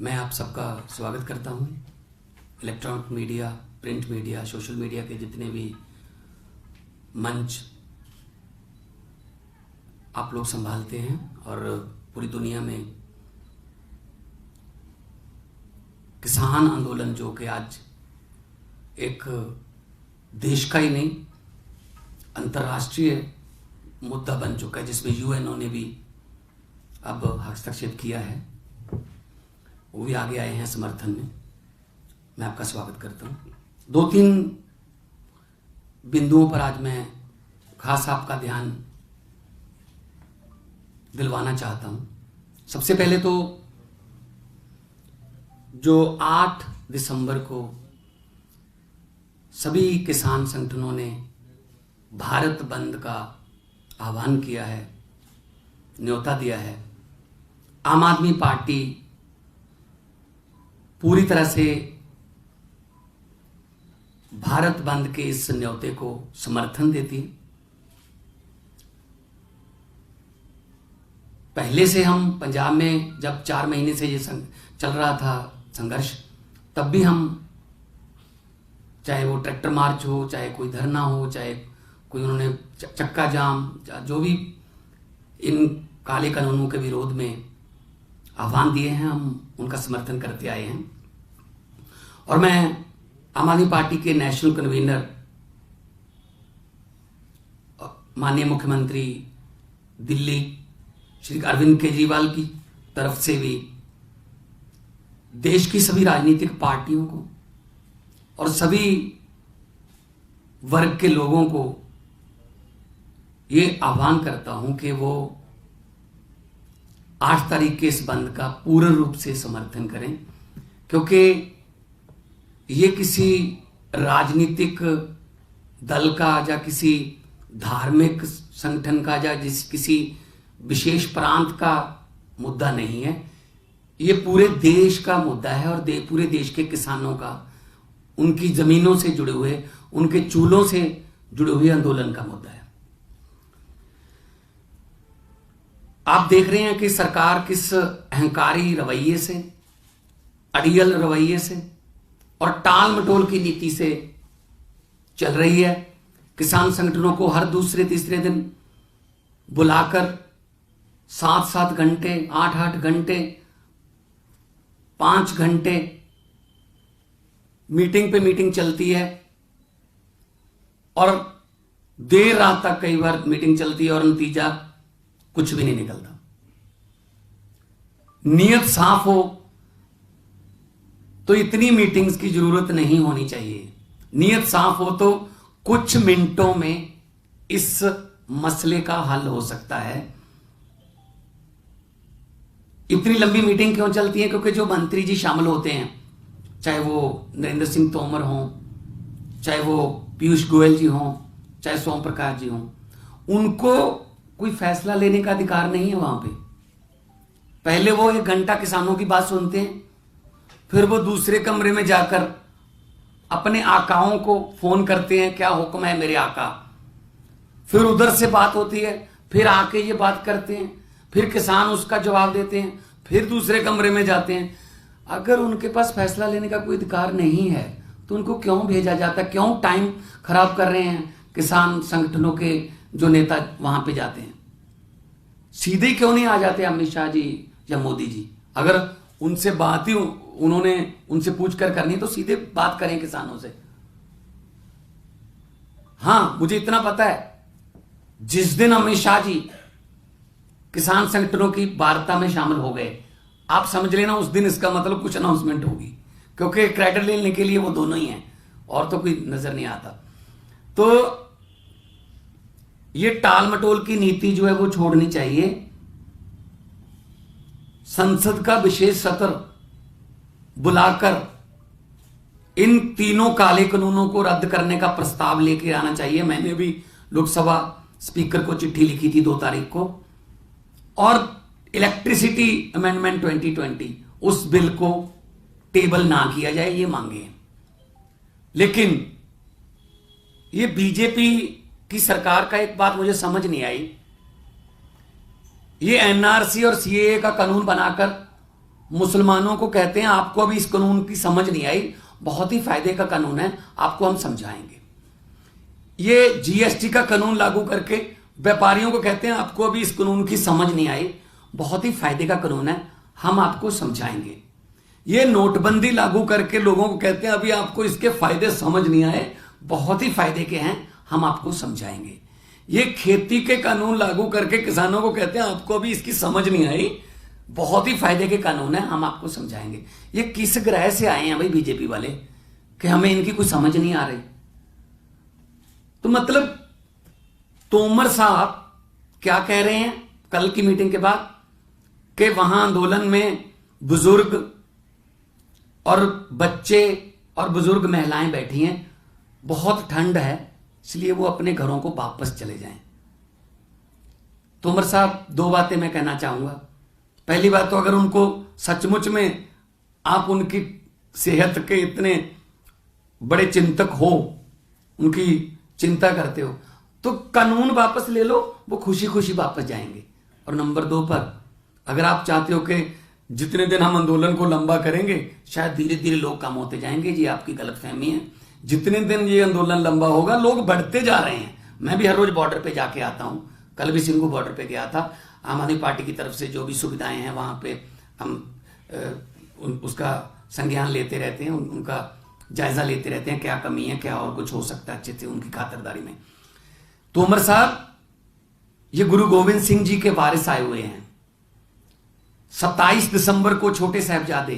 मैं आप सबका स्वागत करता हूं। Electronic media, print media, social media के जितने भी मंच आप लोग संभालते हैं और पूरी दुनिया में किसान आंदोलन जो कि आज एक देश का ही नहीं अंतर्राष्ट्रीय मुद्दा बन चुका है, जिसमें यूएनओ ने भी अब हस्तक्षेप किया है, वो भी आगे आए हैं समर्थन में। मैं आपका स्वागत करता हूं। 2-3 बिंदुओं पर आज मैं खास आपका ध्यान दिलवाना चाहता हूं। सबसे पहले तो जो 8 दिसंबर को सभी किसान संगठनों ने भारत बंद का आह्वान किया है, न्योता दिया है, आम आदमी पार्टी पूरी तरह से भारत बंद के इस न्योते को समर्थन देती है। पहले से हम पंजाब में जब 4 महीने से ये चल रहा था संघर्ष, तब भी हम, चाहे वो ट्रैक्टर मार्च हो, चाहे कोई धरना हो, चाहे कोई उन्होंने चक्का जाम, जो भी इन काले कानूनों के विरोध में आह्वान दिए हैं, हम उनका समर्थन करते आए हैं। और मैं आम आदमी पार्टी के नेशनल कन्वीनर माननीय मुख्यमंत्री दिल्ली श्री अरविंद केजरीवाल की तरफ से भी देश की सभी राजनीतिक पार्टियों को और सभी वर्ग के लोगों को ये आह्वान करता हूं कि वो 8 तारीख के इस बंद का पूर्ण रूप से समर्थन करें, क्योंकि ये किसी राजनीतिक दल का या किसी धार्मिक संगठन का या किसी विशेष प्रांत का मुद्दा नहीं है। ये पूरे देश का मुद्दा है और पूरे देश के किसानों का, उनकी जमीनों से जुड़े हुए, उनके चूल्हों से जुड़े हुए आंदोलन का मुद्दा है। आप देख रहे हैं कि सरकार किस अहंकारी रवैये से, अड़ियल रवैये से और टाल मटोल की नीति से चल रही है। किसान संगठनों को हर दूसरे तीसरे दिन बुलाकर 7-7 घंटे, 8-8 घंटे, 5 घंटे मीटिंग पे मीटिंग चलती है और देर रात तक कई बार मीटिंग चलती है और नतीजा कुछ भी नहीं निकलता। नियत साफ हो तो इतनी मीटिंग्स की जरूरत नहीं होनी चाहिए। नियत साफ हो तो कुछ मिनटों में इस मसले का हल हो सकता है। इतनी लंबी मीटिंग क्यों चलती है? क्योंकि जो मंत्री जी शामिल होते हैं, चाहे वो नरेंद्र सिंह तोमर हों, चाहे वो पीयूष गोयल जी हों, चाहे सोम प्रकाश जी हों, उनको कोई फैसला लेने का अधिकार नहीं है वहां पे। पहले वो 1 घंटा किसानों की बात सुनते हैं, फिर वो दूसरे कमरे में जाकर अपने आकाओं को फोन करते हैं, क्या हुक्म है मेरे आका। फिर उधर से बात होती है, फिर आके ये बात करते हैं, फिर किसान उसका जवाब देते हैं, फिर दूसरे कमरे में जाते हैं। अगर उनके पास फैसला लेने का कोई अधिकार नहीं है तो उनको क्यों भेजा जाता है? क्यों टाइम खराब कर रहे हैं किसान संगठनों के जो नेता वहां पे जाते हैं? सीधे क्यों नहीं आ जाते अमित शाह जी या मोदी जी? अगर उनसे बात ही उन्होंने उनसे पूछ कर करनी तो सीधे बात करें किसानों से। हां, मुझे इतना पता है, जिस दिन अमित शाह जी किसान संगठनों की वार्ता में शामिल हो गए, आप समझ लेना उस दिन इसका मतलब कुछ अनाउंसमेंट होगी, क्योंकि क्रेडिट लेने के लिए वो दोनों ही हैं और तो कोई नजर नहीं आता। तो ये टाल मटोल की नीति जो है वो छोड़नी चाहिए। संसद का विशेष सत्र बुलाकर इन तीनों काले कानूनों को रद्द करने का प्रस्ताव लेके आना चाहिए। मैंने भी लोकसभा स्पीकर को चिट्ठी लिखी थी 2 तारीख को। और इलेक्ट्रिसिटी अमेंडमेंट 2020, उस बिल को टेबल ना किया जाए, ये मांगे। लेकिन ये बीजेपी की सरकार का एक बात मुझे समझ नहीं आई, ये एनआरसी और सीएए का कानून बनाकर मुसलमानों को कहते हैं आपको अभी इस कानून की समझ नहीं आई, बहुत ही फायदे का कानून है, आपको हम समझाएंगे। ये जीएसटी का कानून लागू करके व्यापारियों को कहते हैं आपको अभी इस कानून की समझ नहीं आई, बहुत ही फायदे का कानून है, हम आपको समझाएंगे। ये नोटबंदी लागू करके लोगों को कहते हैं अभी आपको इसके फायदे समझ नहीं आए, बहुत ही फायदे के हैं, हम आपको समझाएंगे। ये खेती के कानून लागू करके किसानों को कहते हैं आपको अभी इसकी समझ नहीं आई, बहुत ही फायदे के कानून है, हम आपको समझाएंगे। ये किस ग्रह से आए हैं भाई बीजेपी वाले कि हमें इनकी कुछ समझ नहीं आ रही? तो मतलब तोमर साहब क्या कह रहे हैं कल की मीटिंग के बाद कि वहां आंदोलन में बुजुर्ग और बच्चे और बुजुर्ग महिलाएं बैठी हैं, बहुत ठंड है, इसलिए वो अपने घरों को वापस चले जाएं। तोमर साहब, दो बातें मैं कहना चाहूंगा। पहली बात तो अगर उनको सचमुच में आप उनकी सेहत के इतने बड़े चिंतक हो, उनकी चिंता करते हो, तो कानून वापस ले लो, वो खुशी खुशी वापस जाएंगे। और नंबर दो पर अगर आप चाहते हो कि जितने दिन हम आंदोलन को लंबा करेंगे शायद धीरे धीरे लोग कम होते जाएंगे, जी आपकी गलतफहमी है। जितने दिन ये आंदोलन लंबा होगा लोग बढ़ते जा रहे हैं। मैं भी हर रोज बॉर्डर पे जाके आता हूं, कल भी सिंघू बॉर्डर पे गया था। आम आदमी पार्टी की तरफ से जो भी सुविधाएं हैं वहां पे हम उसका संज्ञान लेते रहते हैं, उनका जायजा लेते रहते हैं, क्या कमी है, क्या और कुछ हो सकता है अच्छे से उनकी खातिरदारी में। तोमर साहब ये गुरु गोविंद सिंह जी के वारिस आए हुए हैं। 27 दिसंबर को छोटे साहबजादे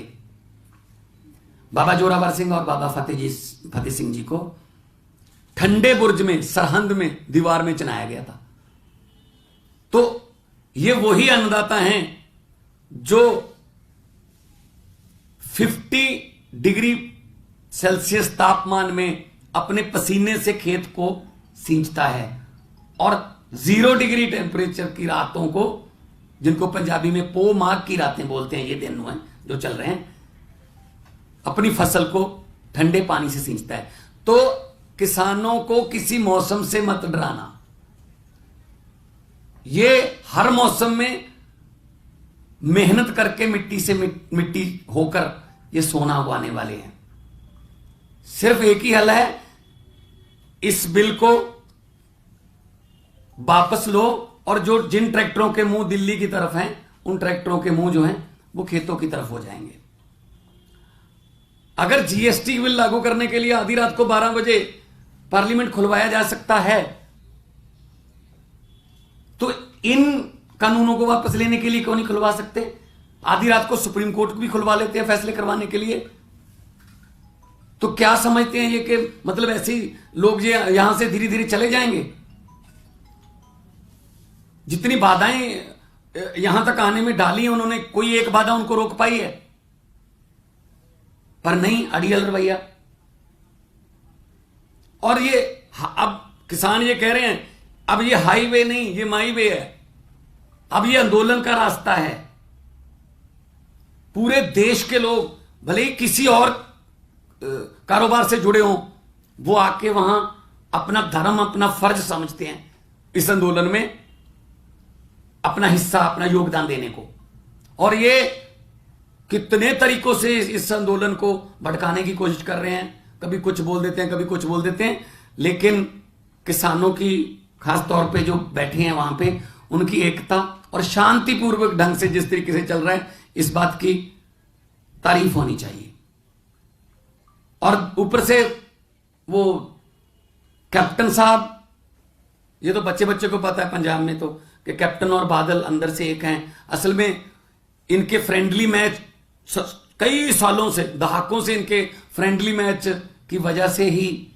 बाबा जोरावर सिंह और बाबा फतेह सिंह जी को ठंडे बुर्ज में सरहंद में दीवार में चिनाया गया था। तो ये वही अन्नदाता हैं जो 50 डिग्री सेल्सियस तापमान में अपने पसीने से खेत को सींचता है और 0 डिग्री टेम्परेचर की रातों को, जिनको पंजाबी में पो माघ की रातें बोलते हैं, ये दिन हैं जो चल रहे हैं, अपनी फसल को ठंडे पानी से सींचता है। तो किसानों को किसी मौसम से मत डराना, ये हर मौसम में मेहनत करके मिट्टी से मिट्टी होकर ये सोना उगाने वाले हैं। सिर्फ एक ही हल है, इस बिल को वापस लो और जो जिन ट्रैक्टरों के मुंह दिल्ली की तरफ हैं उन ट्रैक्टरों के मुंह जो हैं वो खेतों की तरफ हो जाएंगे। अगर जीएसटी बिल लागू करने के लिए आधी रात को 12 बजे पार्लियामेंट खुलवाया जा सकता है, तो इन कानूनों को वापस लेने के लिए क्यों नहीं खुलवा सकते? आधी रात को सुप्रीम कोर्ट भी खुलवा लेते हैं फैसले करवाने के लिए। तो क्या समझते हैं ये कि मतलब ऐसे ही लोग ये यहां से धीरे धीरे चले जाएंगे? जितनी बाधाएं यहां तक आने में डाली हैं उन्होंने, कोई एक बाधा उनको रोक पाई है? पर नहीं, अड़ियल रवैया। और ये अब किसान ये कह रहे हैं अब ये हाईवे नहीं, ये माई वे है, अब ये आंदोलन का रास्ता है। पूरे देश के लोग भले ही किसी और कारोबार से जुड़े हों, वो आके वहां अपना धर्म, अपना फर्ज समझते हैं इस आंदोलन में अपना हिस्सा, अपना योगदान देने को। और ये कितने तरीकों से इस आंदोलन को भड़काने की कोशिश कर रहे हैं, कभी कुछ बोल देते हैं, कभी कुछ बोल देते हैं, लेकिन किसानों की खास तौर पे जो बैठे हैं वहां पे, उनकी एकता और शांतिपूर्वक ढंग से जिस तरीके से चल रहा है, इस बात की तारीफ होनी चाहिए। और ऊपर से वो कैप्टन साहब, ये तो बच्चे बच्चे को पता है पंजाब में तो कि कैप्टन और बादल अंदर से एक हैं। असल में इनके फ्रेंडली मैच कई सालों से, दहाकों से इनके फ्रेंडली मैच की वजह से ही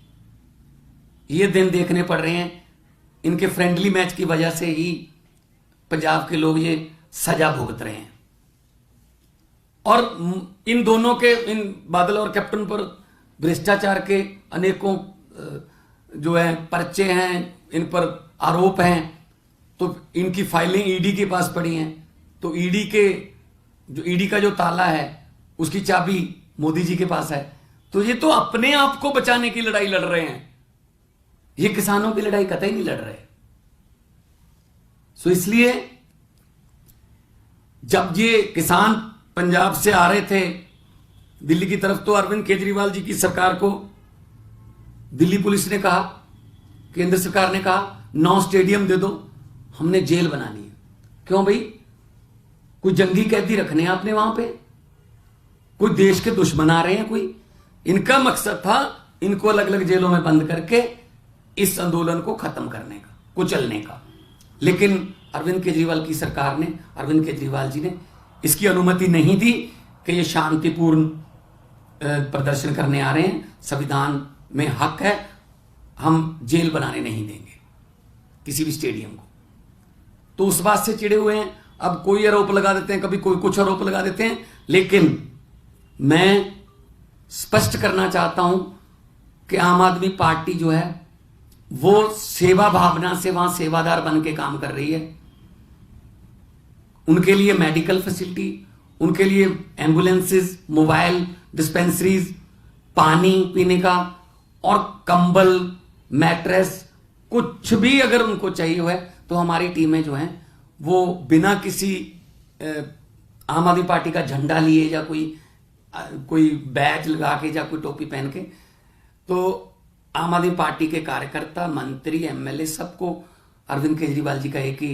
ये दिन देखने पड़ रहे हैं। इनके फ्रेंडली मैच की वजह से ही पंजाब के लोग ये सजा भुगत रहे हैं। और इन दोनों के, इन बादल और कैप्टन पर भ्रष्टाचार के अनेकों जो है पर्चे हैं, इन पर आरोप हैं। तो इनकी फाइलें ईडी के पास पड़ी हैं। तो ईडी का जो ताला है उसकी चाबी मोदी जी के पास है। तो ये तो अपने आप को बचाने की लड़ाई लड़ रहे हैं, ये किसानों की लड़ाई कतई नहीं लड़ रहे। सो इसलिए जब ये किसान पंजाब से आ रहे थे दिल्ली की तरफ, तो अरविंद केजरीवाल जी की सरकार को दिल्ली पुलिस ने कहा, केंद्र सरकार ने कहा 9 स्टेडियम दे दो, हमने जेल बनानी है। क्यों भाई? कोई जंगी कैदी रखने हैं आपने वहां पे? कोई देश के दुश्मन आ रहे हैं कोई? इनका मकसद था इनको अलग अलग जेलों में बंद करके इस आंदोलन को खत्म करने का, कुचलने का। लेकिन अरविंद केजरीवाल की सरकार ने, अरविंद केजरीवाल जी ने इसकी अनुमति नहीं दी कि ये शांतिपूर्ण प्रदर्शन करने आ रहे हैं, संविधान में हक है, हम जेल बनाने नहीं देंगे किसी भी स्टेडियम को। तो उस बात से चिढ़े हुए हैं। अब कोई आरोप लगा देते हैं, कभी कोई कुछ आरोप लगा देते हैं, लेकिन मैं स्पष्ट करना चाहता हूं कि आम आदमी पार्टी जो है वो सेवा भावना से वहां सेवादार बन के काम कर रही है। उनके लिए मेडिकल फैसिलिटी, उनके लिए एम्बुलेंसेस, मोबाइल डिस्पेंसरीज, पानी पीने का और कंबल, मैट्रेस, कुछ भी अगर उनको चाहिए है तो हमारी टीमें जो हैं वो बिना किसी आम आदमी पार्टी का झंडा लिए या कोई बैज लगा के या कोई टोपी पहन के, तो आम आदमी पार्टी के कार्यकर्ता, मंत्री, एमएलए सबको अरविंद केजरीवाल जी का एक ही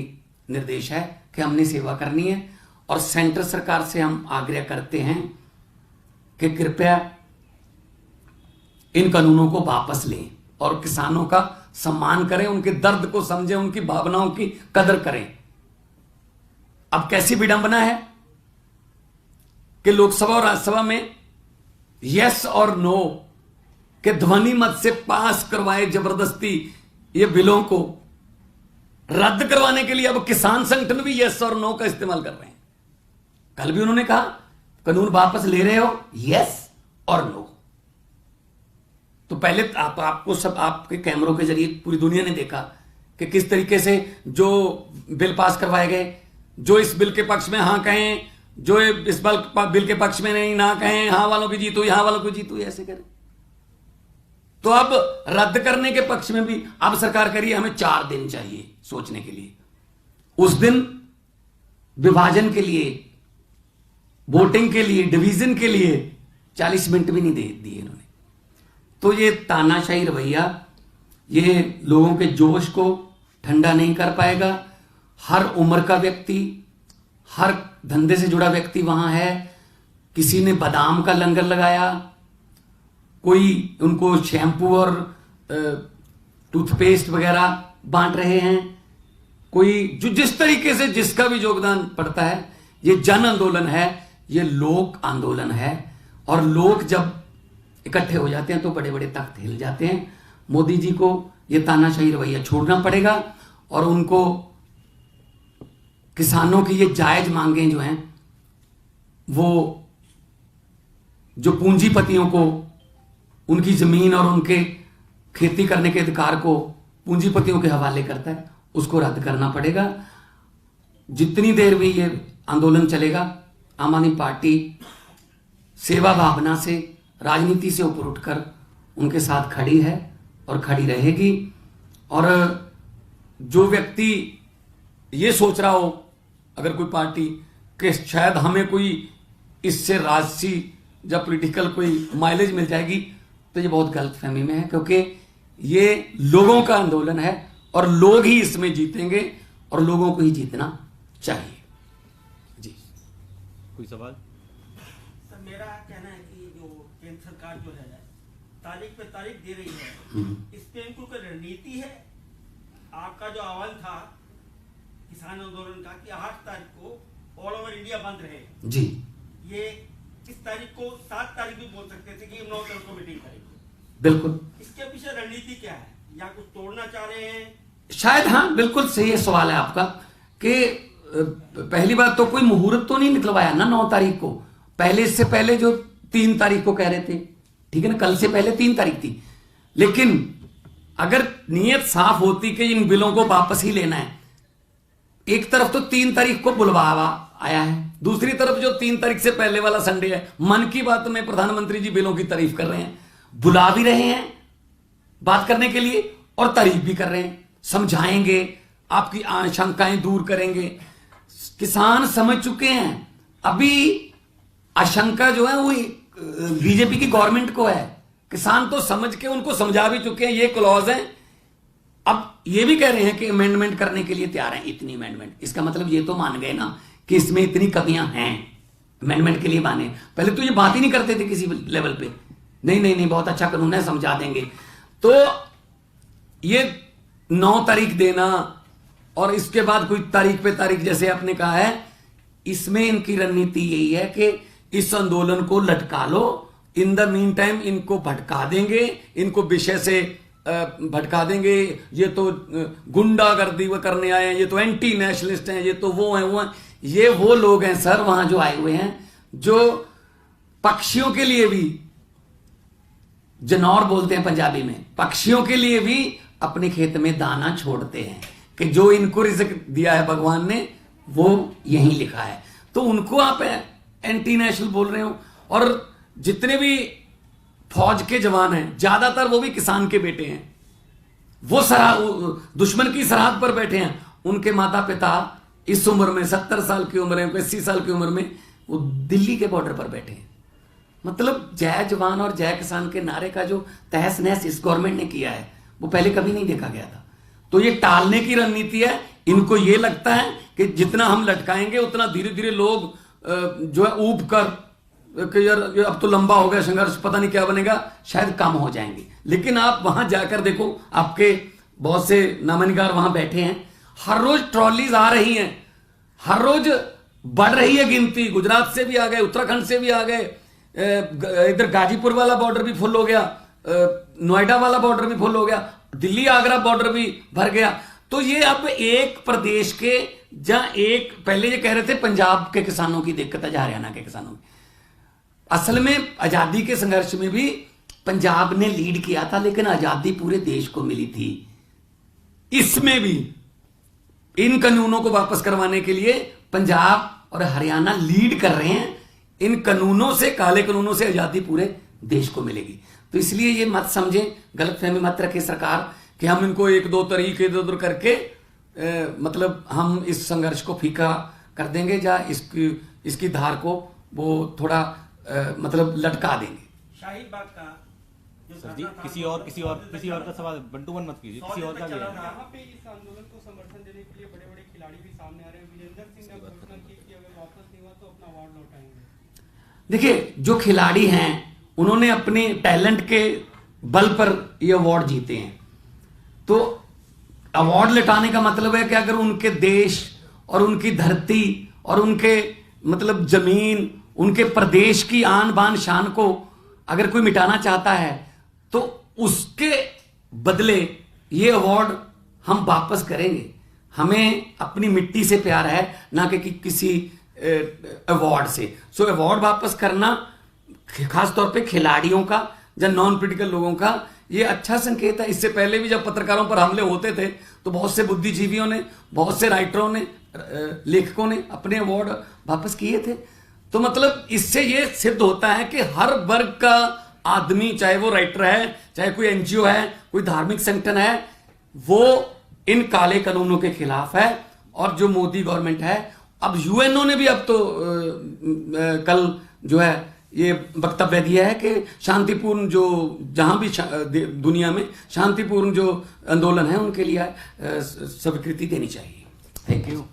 निर्देश है कि हमने सेवा करनी है। और सेंटर सरकार से हम आग्रह करते हैं कि कृपया इन कानूनों को वापस लें और किसानों का सम्मान करें, उनके दर्द को समझें, उनकी भावनाओं की कदर करें। अब कैसी विडंबना है कि लोकसभा और राज्यसभा में यस और नो के ध्वनि मत से पास करवाए जबरदस्ती ये बिलों को रद्द करवाने के लिए अब किसान संगठन भी यस और नो का इस्तेमाल कर रहे हैं। कल भी उन्होंने कहा कानून वापस ले रहे हो, यस और नो। तो पहले आपको सब आपके कैमरों के जरिए पूरी दुनिया ने देखा कि किस तरीके से जो बिल पास करवाए गए, जो इस बिल के पक्ष में हां कहें, जो इस बिल के पक्ष में नहीं ना कहें, हां वालों की जीत हुई, हां वालों की जीत हुई, ऐसे करें। तो अब रद्द करने के पक्ष में भी अब सरकार कह रही है हमें 4 दिन चाहिए सोचने के लिए। उस दिन विभाजन के लिए, वोटिंग के लिए, डिवीजन के लिए 40 मिनट भी नहीं दे दिए इन्होंने। तो ये तानाशाही रवैया ये लोगों के जोश को ठंडा नहीं कर पाएगा। हर उम्र का व्यक्ति, हर धंधे से जुड़ा व्यक्ति वहां है। किसी ने बादाम का लंगर लगाया, कोई उनको शैम्पू और टूथपेस्ट वगैरह बांट रहे हैं, कोई जो जिस तरीके से जिसका भी योगदान पड़ता है। ये जन आंदोलन है, ये लोक आंदोलन है। और लोग जब इकट्ठे हो जाते हैं तो बड़े बड़े तख्त हिल जाते हैं। मोदी जी को ये तानाशाही रवैया छोड़ना पड़ेगा और उनको किसानों की ये जायज मांगें जो हैं, वो जो पूंजीपतियों को उनकी जमीन और उनके खेती करने के अधिकार को पूंजीपतियों के हवाले करता है, उसको रद्द करना पड़ेगा। जितनी देर भी ये आंदोलन चलेगा, आम आदमी पार्टी सेवा भावना से, राजनीति से ऊपर उठकर उनके साथ खड़ी है और खड़ी रहेगी। और जो व्यक्ति ये सोच रहा हो, अगर कोई पार्टी कि शायद हमें कोई इससे राजसी या पॉलिटिकल कोई माइलेज मिल जाएगी, तो ये बहुत गलतफहमी में है, क्योंकि ये लोगों का आंदोलन है और लोग ही इसमें जीतेंगे और लोगों को ही जीतना चाहिए। जी, कोई सवाल? सर, मेरा कहना है कि जो केंद्र सरकार जो है तारीख पे तारीख दे रही है, इस पे इनको कोई रणनीति है? आपका जो आह्वान था किसान आंदोलन का कि 8 तारीख को ऑल ओवर इंडिया बंद रहे जी, ये इस तारीख को 7 तारीख भी बोल सकते थे कि 9 तारीख को मीटिंग करेंगे। बिल्कुल। इसके पीछे रणनीति क्या है? या कुछ तोड़ना चाह रहे हैं? शायद, हाँ, बिल्कुल सही सवाल है आपका कि पहली बात तो कोई मुहूर्त तो नहीं निकलवाया ना 9 तारीख को। पहले, इससे पहले जो 3 तारीख को कह रहे थे, ठीक है ना, कल से पहले 3 तारीख थी। लेकिन अगर नीयत साफ होती कि इन बिलों को वापस ही लेना है, एक तरफ तो 3 तारीख को बुलवावा आया है, दूसरी तरफ जो 3 तारीख से पहले वाला संडे है, मन की बात में प्रधानमंत्री जी बिलों की तारीफ कर रहे हैं, बुला भी रहे हैं बात करने के लिए और तारीफ भी कर रहे हैं, समझाएंगे, आपकी आशंकाएं दूर करेंगे। किसान समझ चुके हैं। अभी आशंका जो है वो बीजेपी की गवर्नमेंट को है। किसान तो समझ के उनको समझा भी चुके हैं, ये क्लॉज है। अब ये भी कह रहे हैं कि अमेंडमेंट करने के लिए तैयार हैं। इतनी अमेंडमेंट, इसका मतलब ये तो मान गए ना कि इसमें इतनी कमियां हैं, अमेंडमेंट के लिए माने। पहले तो ये बात ही नहीं करते थे किसी लेवल पे, नहीं नहीं नहीं बहुत अच्छा कानून है, समझा देंगे। तो ये 9 तारीख देना और इसके बाद कोई तारीख पे तारीख, जैसे आपने कहा है, इसमें इनकी रणनीति यही है कि इस आंदोलन को लटका लो, इन द मीन टाइम इनको भटका देंगे, इनको विषय से भटका देंगे। ये तो गुंडागर्दी वो करने आए हैं, ये तो एंटी नेशनलिस्ट हैं, ये तो वो हैं। ये वो लोग हैं सर वहां जो आए हुए हैं, जो पक्षियों के लिए भी, जनौर बोलते हैं पंजाबी में, पक्षियों के लिए भी अपने खेत में दाना छोड़ते हैं कि जो इनको रिज़्क दिया है भगवान ने वो यहीं लिखा है। तो उनको आप एंटी नेशनल बोल रहे हो। और जितने भी फौज के जवान हैं ज्यादातर वो भी किसान के बेटे हैं, वो दुश्मन की सरहद पर बैठे हैं। उनके माता पिता इस उम्र में 70 साल की उम्र में, 80 साल की उम्र में वो दिल्ली के बॉर्डर पर बैठे हैं। मतलब जय जवान और जय किसान के नारे का जो तहस नहस इस गवर्नमेंट ने किया है वो पहले कभी नहीं देखा गया था। तो ये टालने की रणनीति है। इनको ये लगता है कि जितना हम लटकाएंगे उतना धीरे धीरे लोग जो है ऊब कर कि यार अब तो लंबा हो गया संघर्ष, पता नहीं क्या बनेगा, शायद कम हो जाएंगे। लेकिन आप वहां जाकर देखो, आपके बहुत से नामनिगार वहां बैठे हैं, हर रोज ट्रॉलीज आ रही हैं, हर रोज बढ़ रही है गिनती। गुजरात से भी आ गए, उत्तराखंड से भी आ गए, इधर गाजीपुर वाला बॉर्डर भी फुल हो गया, नोएडा वाला बॉर्डर भी फुल हो गया, दिल्ली आगरा बॉर्डर भी भर गया। तो ये अब एक प्रदेश के, जहां एक पहले ये कह रहे थे पंजाब के किसानों की दिक्कत है, हरियाणा के किसानों की, असल में आजादी के संघर्ष में भी पंजाब ने लीड किया था, लेकिन आजादी पूरे देश को मिली थी। इसमें भी इन कानूनों को वापस करवाने के लिए पंजाब और हरियाणा लीड कर रहे हैं। इन कानूनों से, काले कानूनों से आजादी पूरे देश को मिलेगी। तो इसलिए ये मत समझें, गलतफहमी मत रखे सरकार कि हम इनको 1-2 तरीके इधर उधर करके मतलब हम इस संघर्ष को फीका कर देंगे या इसकी धार को वो थोड़ा मतलब लटका देंगे। शाहीन बाग का जो सर जी, धरना था, किसी और का सवाल बंटू मन मत कीजिए, किसी और का भी है। यहाँ पे इस आंदोलन को समर्थन देने के लिए बड़े बड़े खिलाड़ी भी सामने आ रहे हैं। विजेंद्र सिंह ने घोषणा की कि अगर वापस नहीं हुआ तो अपना अवार्ड लौटाएंगे। देखिए, जो खिलाड़ी हैं उन्होंने अपने टैलेंट के बल पर ये अवार्ड जीते हैं। तो अवार्ड लौटाने का मतलब है कि अगर उनके देश और उनकी धरती और उनके मतलब जमीन, उनके प्रदेश की आन बान शान को अगर कोई मिटाना चाहता है तो उसके बदले ये अवार्ड हम वापस करेंगे। हमें अपनी मिट्टी से प्यार है, ना कि किसी अवार्ड से। सो अवार्ड वापस करना खास तौर पे खिलाड़ियों का या नॉन पॉलिटिकल लोगों का ये अच्छा संकेत है। इससे पहले भी जब पत्रकारों पर हमले होते थे तो बहुत से बुद्धिजीवियों ने, बहुत से राइटरों ने, लेखकों ने अपने अवार्ड वापस किए थे। तो मतलब इससे ये सिद्ध होता है कि हर वर्ग का आदमी, चाहे वो राइटर है, चाहे कोई एनजीओ है, कोई धार्मिक संगठन है, वो इन काले कानूनों के खिलाफ है। और जो मोदी गवर्नमेंट है, अब यूएनओ ने भी अब तो कल जो है ये वक्तव्य दिया है कि शांतिपूर्ण जो जहां भी दुनिया में शांतिपूर्ण जो आंदोलन है उनके लिए स्वीकृति देनी चाहिए। Thank you.